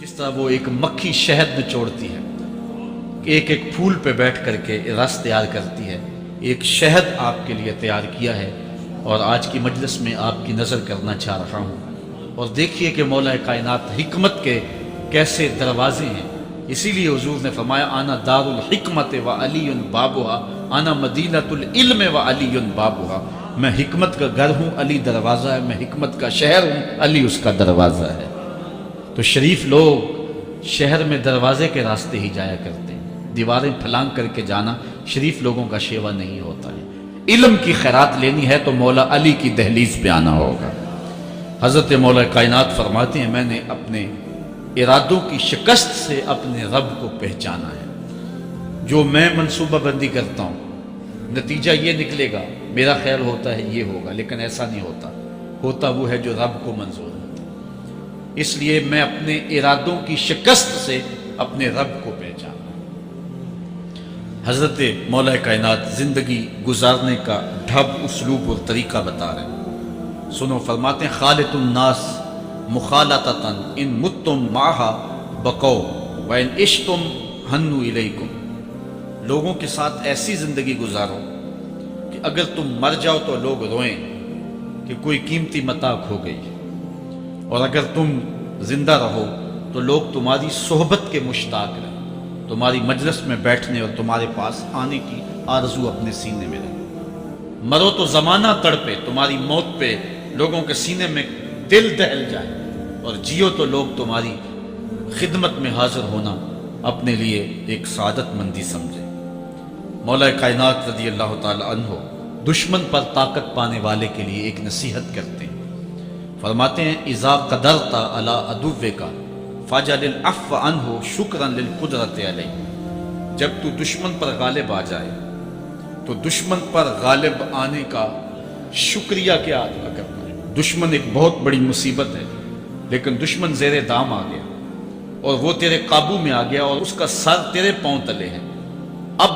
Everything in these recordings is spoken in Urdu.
جس طرح وہ ایک مکھی شہد نچوڑتی ہے، ایک ایک پھول پہ بیٹھ کر کے رس تیار کرتی ہے، ایک شہد آپ کے لیے تیار کیا ہے اور آج کی مجلس میں آپ کی نظر کرنا چاہ رہا ہوں۔ اور دیکھیے کہ مولا کائنات حکمت کے کیسے دروازے ہیں۔ اسی لیے حضور نے فرمایا آنا دار الحکمت و علی بابھا، آنا مدینۃ العلم و علی بابھا، میں حکمت کا گھر ہوں، علی دروازہ ہے، میں حکمت کا شہر ہوں، علی اس کا دروازہ ہے۔ تو شریف لوگ شہر میں دروازے کے راستے ہی جایا کرتے ہیں، دیواریں پھلانگ کر کے جانا شریف لوگوں کا شیوا نہیں ہوتا ہے۔ علم کی خیرات لینی ہے تو مولا علی کی دہلیز پہ آنا ہوگا۔ حضرت مولا کائنات فرماتے ہیں میں نے اپنے ارادوں کی شکست سے اپنے رب کو پہچانا ہے۔ جو میں منصوبہ بندی کرتا ہوں نتیجہ یہ نکلے گا، میرا خیال ہوتا ہے یہ ہوگا، لیکن ایسا نہیں ہوتا، ہوتا وہ ہے جو رب کو منظور ہوتا ہے۔ اس لیے میں اپنے ارادوں کی شکست سے اپنے رب کو پہچانا۔ حضرت مولا کائنات زندگی گزارنے کا ڈھب، اسلوب اور طریقہ بتا رہے ہیں، سنو۔ فرماتے ہیں خالط الناس مخالطتاً ان متم معہا بقو وان عشتم ہنو الیکم، لوگوں کے ساتھ ایسی زندگی گزارو کہ اگر تم مر جاؤ تو لوگ روئیں کہ کوئی قیمتی متاع کھو گئی، اور اگر تم زندہ رہو تو لوگ تمہاری صحبت کے مشتاق رہیں، تمہاری مجلس میں بیٹھنے اور تمہارے پاس آنے کی آرزو اپنے سینے میں رہے۔ مرو تو زمانہ تڑپے، تمہاری موت پہ لوگوں کے سینے میں دل دہل جائے، اور جیو تو لوگ تمہاری خدمت میں حاضر ہونا اپنے لیے ایک سعادت مندی سمجھے۔ مولا کائنات رضی اللہ تعالی عنہ دشمن پر طاقت پانے والے کے لیے ایک نصیحت کرتے ہیں، فرماتے ہیں اذا قدرت علی عدوک فاجعل العفو عنہ شکرا للقدرت علیہ، جب تو دشمن پر غالب آ جائے تو دشمن پر غالب آنے کا شکریہ کیا ادا کرنا ہے۔ دشمن ایک بہت بڑی مصیبت ہے، لیکن دشمن زیر دام آ گیا اور وہ تیرے قابو میں آ گیا اور اس کا سر تیرے پاؤں تلے ہے۔ اب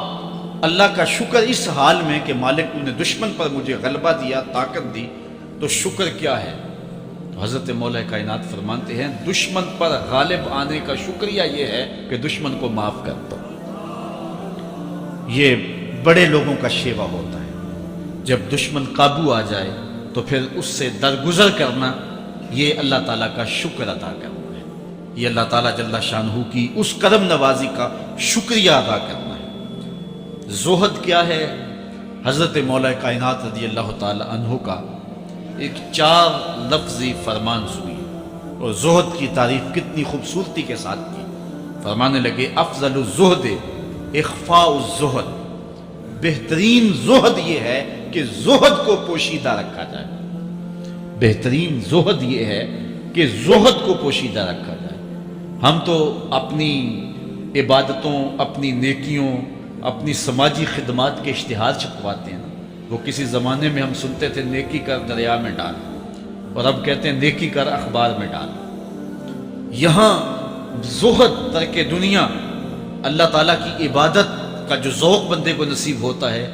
اللہ کا شکر اس حال میں کہ مالک نے دشمن پر مجھے غلبہ دیا، طاقت دی، تو شکر کیا ہے؟ تو حضرت مولا کائنات فرماتے ہیں دشمن پر غالب آنے کا شکریہ یہ ہے کہ دشمن کو معاف کر دو۔ یہ بڑے لوگوں کا شیوا ہوتا ہے، جب دشمن قابو آ جائے تو پھر اس سے درگزر کرنا، یہ اللہ تعالیٰ کا شکر ادا کرنا ہے، یہ اللہ تعالیٰ جل شانہ کی اس کرم نوازی کا شکریہ ادا کرنا ہے۔ زہد کیا ہے؟ حضرت مولا کائنات رضی اللہ تعالی عنہ کا ایک 4 لفظی فرمان سنیے، اور زہد کی تعریف کتنی خوبصورتی کے ساتھ کی۔ فرمانے لگے افضل الزہد اخفاء الزہد، بہترین زہد یہ ہے کہ زہد کو پوشیدہ رکھا جائے، بہترین زہد یہ ہے کہ زہد کو پوشیدہ رکھا جائے۔ ہم تو اپنی عبادتوں، اپنی نیکیوں، اپنی سماجی خدمات کے اشتہار چھپواتے ہیں۔ وہ کسی زمانے میں ہم سنتے تھے نیکی کر دریا میں ڈال، اور اب کہتے ہیں نیکی کر اخبار میں ڈال۔ یہاں زہد ترک دنیا، اللہ تعالیٰ کی عبادت کا جو ذوق بندے کو نصیب ہوتا ہے،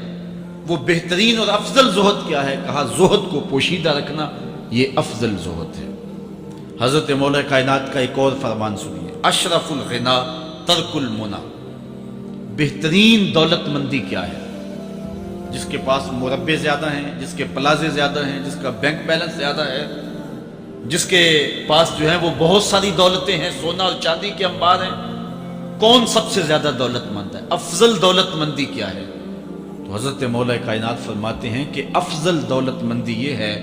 وہ بہترین اور افضل زہد کیا ہے؟ کہا زہد کو پوشیدہ رکھنا، یہ افضل زہد ہے۔ حضرت مولا کائنات کا ایک اور فرمان سنیے، اشرف الغنا ترک المنی، بہترین دولت مندی کیا ہے؟ جس کے پاس مربے زیادہ ہیں، جس کے پلازے زیادہ ہیں، جس کا بینک بیلنس زیادہ ہے، جس کے پاس جو ہے وہ بہت ساری دولتیں ہیں، سونا اور چاندی کے انبار ہیں، کون سب سے زیادہ دولت مند ہے؟ افضل دولت مندی کیا ہے؟ تو حضرت مولا کائنات فرماتے ہیں کہ افضل دولت مندی یہ ہے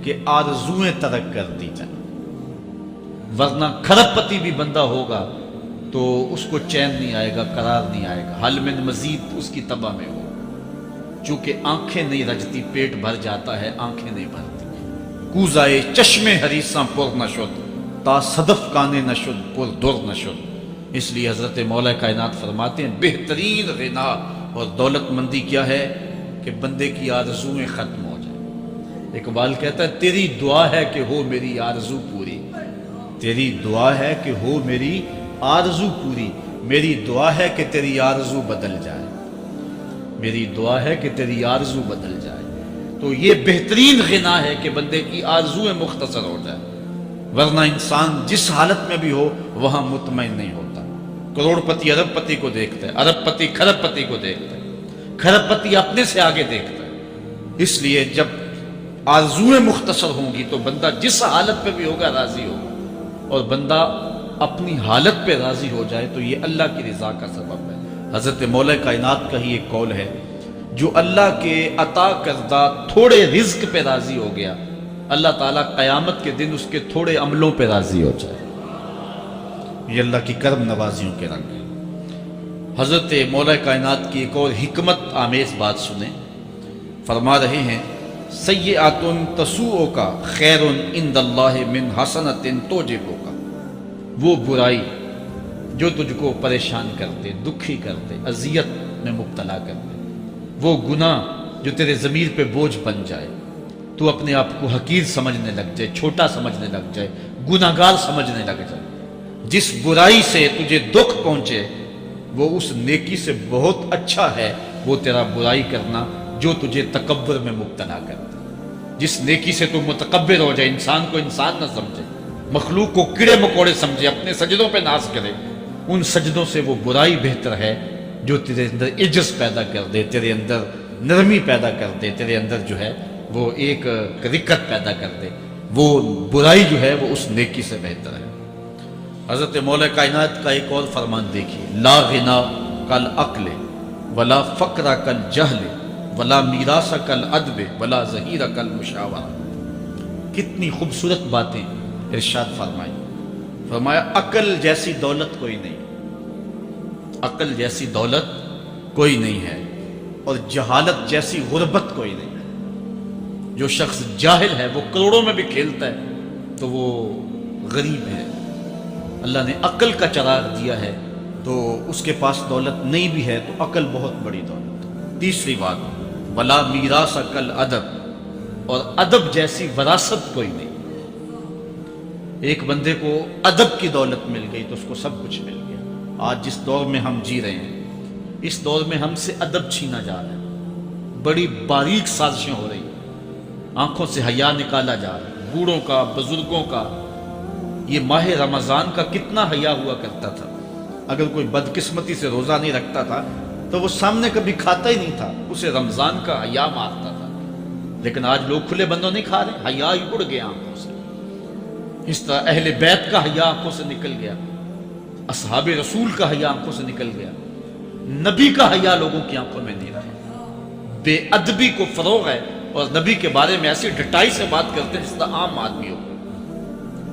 کہ آرزویں ترک کر دی جائیں، ورنہ کھرب پتی بھی بندہ ہوگا تو اس کو چین نہیں آئے گا، قرار نہیں آئے گا، حل من مزید اس کی تباہ میں ہو۔ چونکہ آنکھیں نہیں رجتی، پیٹ بھر جاتا ہے، آنکھیں نہیں بھرتی۔ کوزائے چشمے حریصاں پر نشد، تا صدف کانے نشد پر در نشد۔ اس لیے حضرت مولا کائنات فرماتے ہیں بہترین غنا اور دولت مندی کیا ہے کہ بندے کی آرزویں ختم ہو جائیں۔ اقبال کہتا ہے تیری دعا ہے کہ ہو میری آرزو پوری، تیری دعا ہے کہ ہو میری آرزو پوری، میری دعا ہے کہ تیری آرزو بدل جائے، میری دعا ہے کہ تیری آرزو بدل جائے۔ تو یہ بہترین غنا ہے کہ بندے کی آرزویں مختصر ہو جائے۔ ورنہ انسان جس حالت میں بھی ہو وہاں مطمئن نہیں ہوتا۔ کروڑ پتی ارب پتی کو دیکھتا ہے، ارب پتی کھرب پتی کو دیکھتا ہے، کھرب پتی اپنے سے آگے دیکھتا ہے۔ اس لیے جب آرزویں مختصر ہوں گی تو بندہ جس حالت پہ بھی ہوگا راضی ہوگا، اور بندہ اپنی حالت پہ راضی ہو جائے تو یہ اللہ کی رضا کا سبب ہے۔ حضرت مولا کائنات کا ہی ایک قول ہے، جو اللہ کے عطا کردہ تھوڑے رزق پہ راضی ہو گیا، اللہ تعالیٰ قیامت کے دن اس کے تھوڑے عملوں پہ راضی ہو جائے۔ یہ اللہ کی کرم نوازیوں کے رنگ ہے۔ حضرت مولا کائنات کی ایک اور حکمت آمیز بات سنیں، فرما رہے ہیں سیئات تسوءک خیر عند اللہ من حسنۃ توجبک۔ وہ برائی جو تجھ کو پریشان کرتے، دکھی کرتے، اذیت میں مبتلا کرتے، وہ گناہ جو تیرے ضمیر پہ بوجھ بن جائے، تو اپنے آپ کو حقیر سمجھنے لگ جائے، چھوٹا سمجھنے لگ جائے، گناہگار سمجھنے لگ جائے، جس برائی سے تجھے دکھ پہنچے وہ اس نیکی سے بہت اچھا ہے وہ تیرا برائی کرنا جو تجھے تکبر میں مبتلا کرتا۔ جس نیکی سے تو متکبر ہو جائے، انسان کو انسان نہ سمجھے، مخلوق کو کیڑے مکوڑے سمجھے، اپنے سجدوں پہ ناز کرے، ان سجدوں سے وہ برائی بہتر ہے جو تیرے اندر عجز پیدا کر دے، تیرے اندر نرمی پیدا کر دے، تیرے اندر جو ہے وہ ایک رقت پیدا کر دے۔ وہ برائی جو ہے وہ اس نیکی سے بہتر ہے۔ حضرت مولا کائنات کا ایک اور فرمان دیکھیے، لا غنا کل عقل ولا فقر کل جہل ولا میراث کل ادب ولا ظہیر کل مشاورہ۔ کتنی خوبصورت باتیں ارشاد فرمائی۔ فرمایا عقل جیسی دولت کوئی نہیں، عقل جیسی دولت کوئی نہیں ہے، اور جہالت جیسی غربت کوئی نہیں ہے۔ جو شخص جاہل ہے وہ کروڑوں میں بھی کھیلتا ہے تو وہ غریب ہے۔ اللہ نے عقل کا چراغ دیا ہے تو اس کے پاس دولت نہیں بھی ہے تو عقل بہت بڑی دولت۔ تیسری بات، ولا میراث کل ادب، اور ادب جیسی وراثت کوئی نہیں۔ ایک بندے کو ادب کی دولت مل گئی تو اس کو سب کچھ مل گیا۔ آج جس دور میں ہم جی رہے ہیں، اس دور میں ہم سے ادب چھینا جا رہا ہے، بڑی باریک سازشیں ہو رہی ہیں، آنکھوں سے حیا نکالا جا رہا ہے، بوڑھوں کا، بزرگوں کا۔ یہ ماہ رمضان کا کتنا حیا ہوا کرتا تھا، اگر کوئی بدقسمتی سے روزہ نہیں رکھتا تھا تو وہ سامنے کبھی کھاتا ہی نہیں تھا، اسے رمضان کا حیا مارتا تھا۔ لیکن آج لوگ کھلے بندوں نہیں کھا رہے، حیا ہی اڑ گیا آنکھوں سے۔ اس طرح اہل بیت کا حیا آنکھوں سے نکل گیا، اصحاب رسول کا حیا آنکھوں سے نکل گیا، نبی کا حیا لوگوں کی آنکھوں میں نہیں رہا۔ بے ادبی کو فروغ ہے، اور نبی کے بارے میں ایسی ڈٹائی سے بات کرتے ہیں جس طرح عام آدمی ہو۔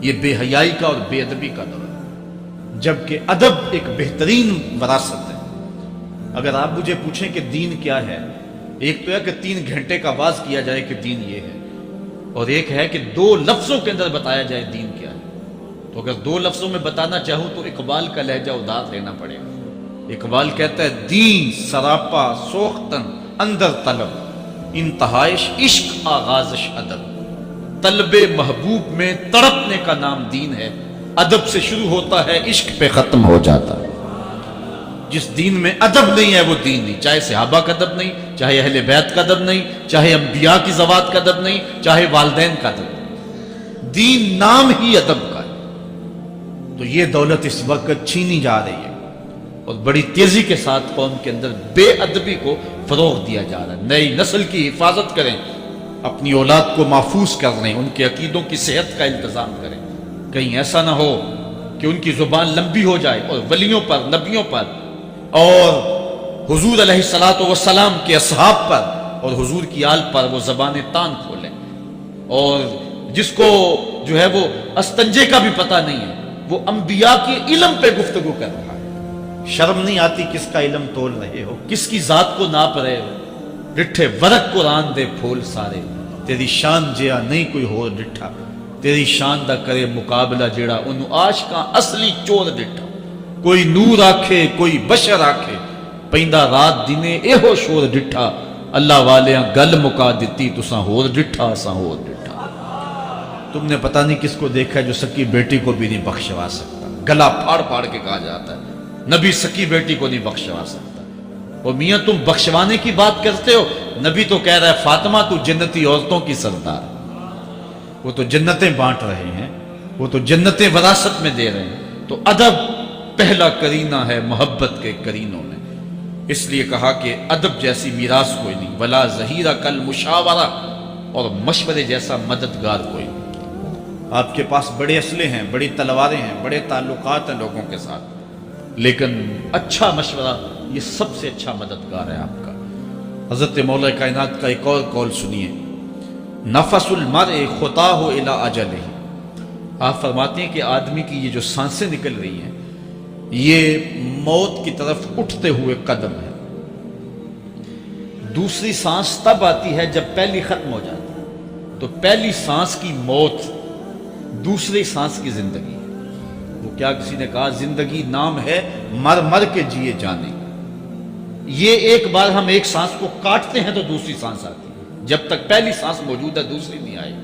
یہ بے حیائی کا اور بے ادبی کا دور ہے، جبکہ ادب ایک بہترین وراثت ہے۔ اگر آپ مجھے پوچھیں کہ دین کیا ہے، ایک تو ہے کہ 3 گھنٹے کا واز کیا جائے کہ دین یہ ہے، اور ایک ہے کہ 2 لفظوں کے اندر بتایا جائے دین کیا ہے۔ تو اگر 2 لفظوں میں بتانا چاہوں تو اقبال کا لہجہ اداس لینا پڑے گا۔ اقبال کہتا ہے دین سراپا سوختن اندر طلب، انتہائش عشق آغازش ادب۔ طلب محبوب میں تڑپنے کا نام دین ہے، ادب سے شروع ہوتا ہے عشق پہ ختم ہو جاتا ہے۔ جس دین میں ادب نہیں ہے وہ دین نہیں، چاہے صحابہ کا ادب نہیں، چاہے اہل بیت کا ادب نہیں، چاہے انبیاء کی ذوات کا ادب نہیں، چاہے والدین کا ادب نہیں، دین نام ہی ادب کا ہے۔ تو یہ دولت اس وقت چھینی جا رہی ہے، اور بڑی تیزی کے ساتھ قوم کے اندر بے ادبی کو فروغ دیا جا رہا ہے۔ نئی نسل کی حفاظت کریں، اپنی اولاد کو محفوظ کر لیں، ان کے عقیدوں کی صحت کا انتظام کریں، کہیں ایسا نہ ہو کہ ان کی زبان لمبی ہو جائے اور ولیوں پر، نبیوں پر، اور حضور علیہ الصلوۃ والسلام کے اصحاب پر اور حضور کی آل پر وہ زبانیں تان کھولیں۔ اور جس کو جو ہے وہ استنجے کا بھی پتہ نہیں ہے، وہ انبیاء کے علم پہ گفتگو کر رہا ہے۔ شرم نہیں آتی کس کا علم تول رہے ہو، کس کی ذات کو ناپ رہے ہو۔ ڈٹھے ورق قرآن دے پھول سارے، تیری شان جیا نہیں کوئی ہو ڈٹھا، تیری شان دا کرے مقابلہ جیڑا انہوں عاشقاں اصلی چور ڈٹھا۔ کوئی نور آکھے کوئی بشر آکھے، پیندا رات دینے اے ہو شور ڈٹھا، اللہ والیاں گل مکا دیتی تساں ہور ڈٹھا اساں ہور ڈٹھا۔ تم نے پتہ نہیں کس کو دیکھا ہے جو سکی بیٹی کو بھی نہیں بخشوا سکتا، گلا پھاڑ پھاڑ کے کہا جاتا ہے نبی سکی بیٹی کو نہیں بخشوا سکتا۔ اور میاں تم بخشوانے کی بات کرتے ہو، نبی تو کہہ رہا ہے فاطمہ تو جنتی عورتوں کی سردار، وہ تو جنتیں بانٹ رہے ہیں، وہ تو جنتیں وراثت میں دے رہے ہیں. تو ادب پہلا کرینہ ہے محبت کے کرینوں میں. اس لیے کہا کہ ادب جیسی میراث کوئی نہیں. ولا ظہیرہ کل مشاورہ، اور مشورے جیسا مددگار کوئی نہیں. آپ کے پاس بڑے اسلحے ہیں، بڑی تلواریں ہیں، بڑے تعلقات ہیں لوگوں کے ساتھ، لیکن اچھا مشورہ یہ سب سے اچھا مددگار ہے آپ کا. حضرت مولا کائنات کا ایک اور قول سنیے. نفس المرء خطاہ الی اجلہ. آپ فرماتے ہیں کہ آدمی کی یہ جو سانسیں نکل رہی ہیں یہ موت کی طرف اٹھتے ہوئے قدم ہے. دوسری سانس تب آتی ہے جب پہلی ختم ہو جاتی ہے. تو پہلی سانس کی موت، دوسری سانس کی زندگی. وہ کیا کسی نے کہا زندگی نام ہے مر مر کے جیے جانے. یہ ایک بار ہم ایک سانس کو کاٹتے ہیں تو دوسری سانس آتی ہے. جب تک پہلی سانس موجود ہے دوسری نہیں آئی.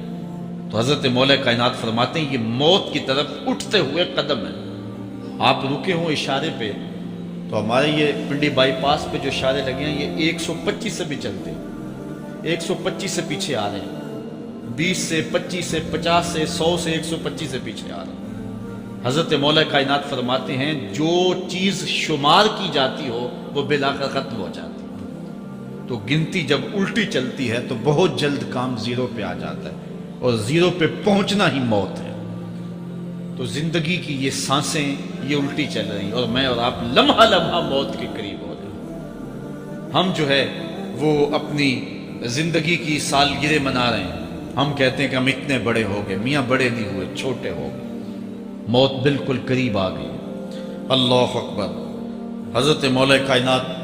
تو حضرت مولا کائنات فرماتے ہیں یہ موت کی طرف اٹھتے ہوئے قدم ہے. آپ رکے ہوں اشارے پہ تو ہمارے یہ پنڈی بائی پاس پہ جو اشارے لگے ہیں یہ 125 سے بھی چلتے ہیں، 125 سے پیچھے آ رہے ہیں، 20 سے 25 سے 50 سے 100 سے 125 سے پیچھے آ رہے ہیں. حضرت مولا کائنات فرماتے ہیں جو چیز شمار کی جاتی ہو وہ بالآخر ختم ہو جاتی ہے. تو گنتی جب الٹی چلتی ہے تو بہت جلد کام زیرو پہ آ جاتا ہے، اور زیرو پہ پہنچنا ہی موت ہے. تو زندگی کی یہ سانسیں یہ الٹی چل رہی ہیں، اور میں اور آپ لمحہ لمحہ موت کے قریب ہو رہے ہیں. ہم جو ہے وہ اپنی زندگی کی سالگرہ منا رہے ہیں. ہم کہتے ہیں کہ ہم اتنے بڑے ہو گئے. میاں بڑے نہیں ہوئے، چھوٹے ہو گئے. موت بالکل قریب آ گئی. اللہ اکبر. حضرت مولا کائنات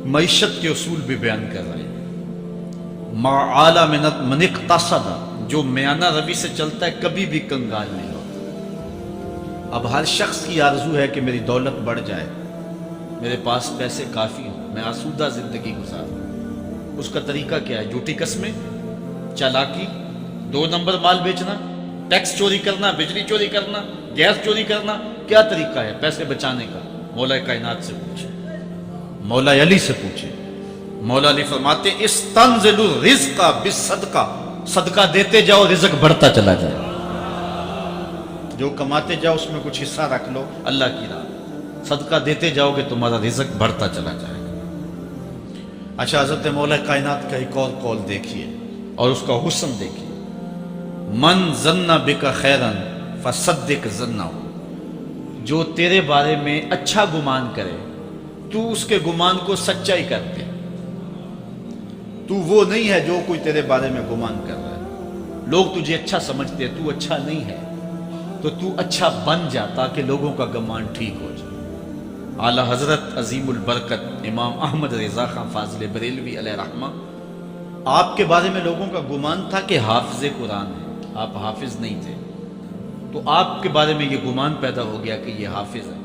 معیشت کے اصول بھی بیان کر رہے ہیں. ما اعلی من اقتصد، جو میانہ روی سے چلتا ہے کبھی بھی کنگال نہیں ہوتا. اب ہر شخص کی آرزو ہے کہ میری دولت بڑھ جائے، میرے پاس پیسے کافی ہوں، میں آسودہ زندگی گزاروں. اس کا طریقہ کیا ہے؟ جھوٹی قسمیں، چالاکی، 2 نمبر مال بیچنا، ٹیکس چوری کرنا، بجلی چوری کرنا، گیس چوری کرنا. کیا طریقہ ہے پیسے بچانے کا؟ مولا کائنات سے پوچھے، مولا علی سے پوچھے. مولا علی فرماتے ہیں استنزل الرزق بالصدقہ، صدقہ دیتے جاؤ رزق بڑھتا چلا جائے. جو کماتے جاؤ اس میں کچھ حصہ رکھ لو اللہ کی راہ. صدقہ دیتے جاؤ گے تمہارا رزق بڑھتا چلا جائے گا. اچھا حضرت مولا کائنات کا ایک اور قول دیکھیے اور اس کا حسن دیکھیے. من ظن بک خیرا فصدق ظنہ، جو تیرے بارے میں اچھا گمان کرے تو اس کے گمان کو سچائی کر دے. تو وہ نہیں ہے جو کوئی تیرے بارے میں گمان کر رہا ہے. لوگ تجھے اچھا سمجھتے ہیں، تو اچھا نہیں ہے، تو تو اچھا بن جا تاکہ لوگوں کا گمان ٹھیک ہو جائے. اعلیٰ حضرت عظیم البرکت امام احمد رضا خان فاضل بریلوی علیہ رحمہ، آپ کے بارے میں لوگوں کا گمان تھا کہ حافظ قرآن ہے. آپ حافظ نہیں تھے، تو آپ کے بارے میں یہ گمان پیدا ہو گیا کہ یہ حافظ ہے.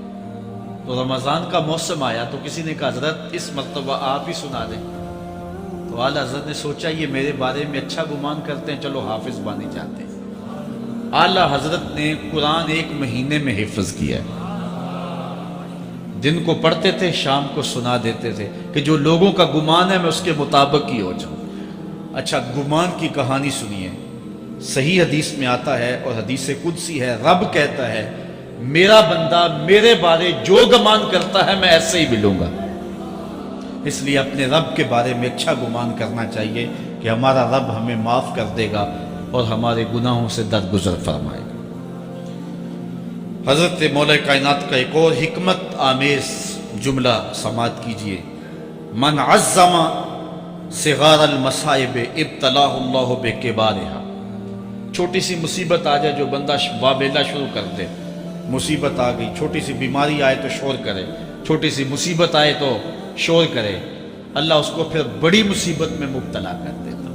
تو رمضان کا موسم آیا تو کسی نے کہا حضرت اس مرتبہ آپ ہی سنا دیں. تو اعلیٰ حضرت نے سوچا یہ میرے بارے میں اچھا گمان کرتے ہیں، چلو حافظ بننے جاتے ہیں. اعلیٰ حضرت نے قرآن 1 مہینے میں حفظ کیا ہے. دن کو پڑھتے تھے، شام کو سنا دیتے تھے کہ جو لوگوں کا گمان ہے میں اس کے مطابق ہی ہو جاؤں. اچھا گمان کی کہانی سنیے. صحیح حدیث میں آتا ہے اور حدیث قدسی ہے، رب کہتا ہے میرا بندہ میرے بارے جو گمان کرتا ہے میں ایسے ہی ملوں گا. اس لیے اپنے رب کے بارے میں اچھا گمان کرنا چاہیے کہ ہمارا رب ہمیں معاف کر دے گا اور ہمارے گناہوں سے درگزر فرمائے گا. حضرت مولا کائنات کا ایک اور حکمت آمیز جملہ سماعت کیجیے. من عظم صغار المصائب ابتلاہ اللہ بکبارہا. چھوٹی سی مصیبت آ جائے جو بندہ وابیلا شروع کر دے. مصیبت آ گئی، چھوٹی سی بیماری آئے تو شور کرے، چھوٹی سی مصیبت آئے تو شور کرے، اللہ اس کو پھر بڑی مصیبت میں مبتلا کر دیتا.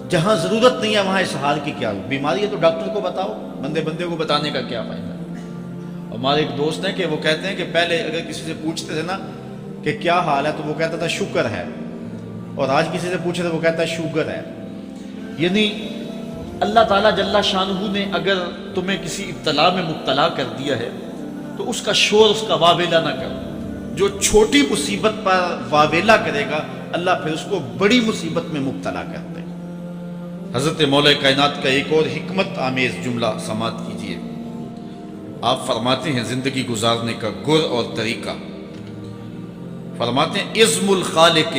جہاں ضرورت نہیں ہے وہاں اظہار کی کیا؟ بیماری ہے تو ڈاکٹر کو بتاؤ، بندے کو بتانے کا کیا فائدہ؟ ہمارے ایک دوست ہیں کہ وہ کہتے ہیں کہ پہلے اگر کسی سے پوچھتے تھے نا کہ کیا حال ہے تو وہ کہتا تھا شکر ہے، اور آج کسی سے پوچھے تو وہ کہتا ہے شوگر ہے. یعنی اللہ تعالیٰ جل شانہ نے اگر تمہیں کسی ابتلا میں مبتلا کر دیا ہے تو اس کا شور، اس کا واویلا نہ کرو. جو چھوٹی مصیبت پر واویلا کرے گا اللہ پھر اس کو بڑی مصیبت میں مبتلا کر دے. حضرت مولا کائنات کا ایک اور حکمت آمیز جملہ سماعت کیجیے۔ آپ فرماتے ہیں زندگی گزارنے کا گر اور طریقہ، فرماتے ہیں عزم الخالق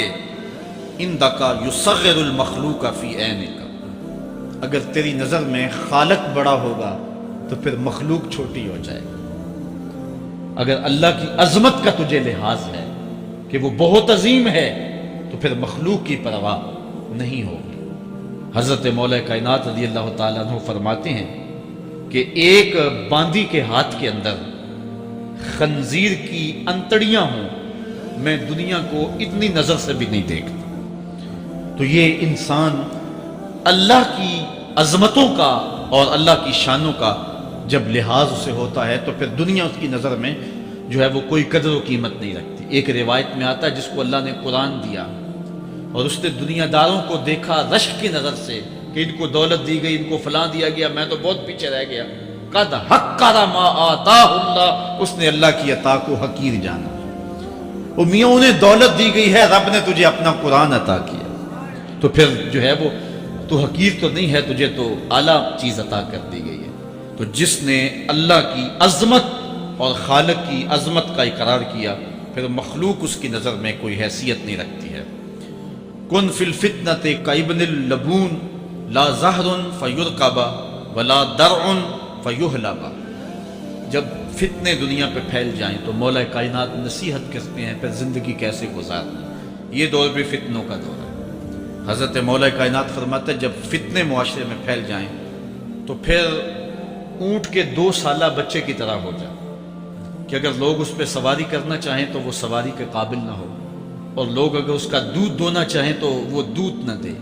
اندکا یصغر المخلوق فی عینک، اگر تیری نظر میں خالق بڑا ہوگا تو پھر مخلوق چھوٹی ہو جائے گی۔ اگر اللہ کی عظمت کا تجھے لحاظ ہے کہ وہ بہت عظیم ہے تو پھر مخلوق کی پرواہ نہیں ہوگی۔ حضرت مولا کائنات رضی اللہ تعالیٰ عنہ فرماتے ہیں کہ ایک باندی کے ہاتھ کے اندر خنزیر کی انتڑیاں ہوں، میں دنیا کو اتنی نظر سے بھی نہیں دیکھتا۔ تو یہ انسان اللہ کی عظمتوں کا اور اللہ کی شانوں کا جب لحاظ اسے ہوتا ہے تو پھر دنیا اس کی نظر میں جو ہے وہ کوئی قدر و قیمت نہیں رکھتی۔ ایک روایت میں آتا ہے جس کو اللہ نے قرآن دیا اور اس نے دنیا داروں کو دیکھا رشک کی نظر سے کہ ان کو دولت دی گئی، ان کو فلاں دیا گیا، میں تو بہت پیچھے رہ گیا۔ قد حقر ما آتاہ اللہ، اس نے اللہ کی عطا کو حقیر جانا۔ وہ میاں انہیں دولت دی گئی ہے، رب نے تجھے اپنا قرآن عطا کیا، تو پھر جو ہے وہ تو حقیر تو نہیں ہے، تجھے تو اعلیٰ چیز عطا کر دی گئی ہے۔ تو جس نے اللہ کی عظمت اور خالق کی عظمت کا اقرار کیا پھر مخلوق اس کی نظر میں کوئی حیثیت نہیں رکھتی ہے۔ کن فی الفتنۃ کابن اللبون لا زہر فیرکب ولا درع فیحلب، جب فتنے دنیا پہ پھیل جائیں تو مولا کائنات نصیحت کرتے ہیں پھر زندگی کیسے گزارنا۔ یہ دور بھی فتنوں کا دور ہے۔ حضرت مولا کائنات فرماتے ہیں جب فتنے معاشرے میں پھیل جائیں تو پھر اونٹ کے 2 سالہ بچے کی طرح ہو جائے کہ اگر لوگ اس پہ سواری کرنا چاہیں تو وہ سواری کے قابل نہ ہو، اور لوگ اگر اس کا دودھ دونا چاہیں تو وہ دودھ نہ دے،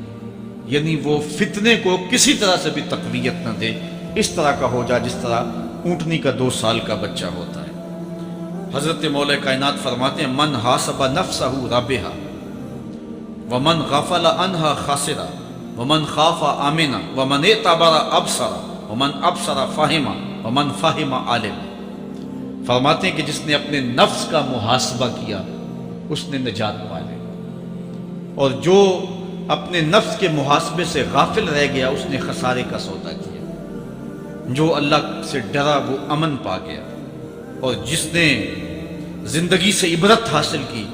یعنی وہ فتنے کو کسی طرح سے بھی تقویت نہ دے، اس طرح کا ہو جائے جس طرح اونٹنی کا 2 سال کا بچہ ہوتا ہے۔ حضرت مولا کائنات فرماتے ہیں من حاسب نفسہ ربحا ومن غفل عنہا خاسرا ومن خاف آمنا ومن اعتبر ابصر ومن ابصر فہم ومن فہم عالم، فرماتے ہیں کہ جس نے اپنے نفس کا محاسبہ کیا اس نے نجات پا لی، اور جو اپنے نفس کے محاسبے سے غافل رہ گیا اس نے خسارے کا سودا کیا۔ جو اللہ سے ڈرا وہ امن پا گیا، اور جس نے زندگی سے عبرت حاصل کی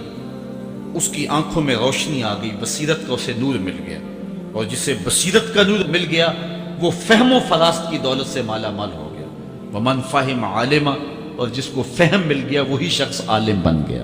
اس کی آنکھوں میں روشنی آ گئی، بصیرت کا اسے نور مل گیا، اور جسے بصیرت کا نور مل گیا وہ فہم و فراست کی دولت سے مالا مال ہو گیا۔ ومن فہم عالما، اور جس کو فہم مل گیا وہی شخص عالم بن گیا۔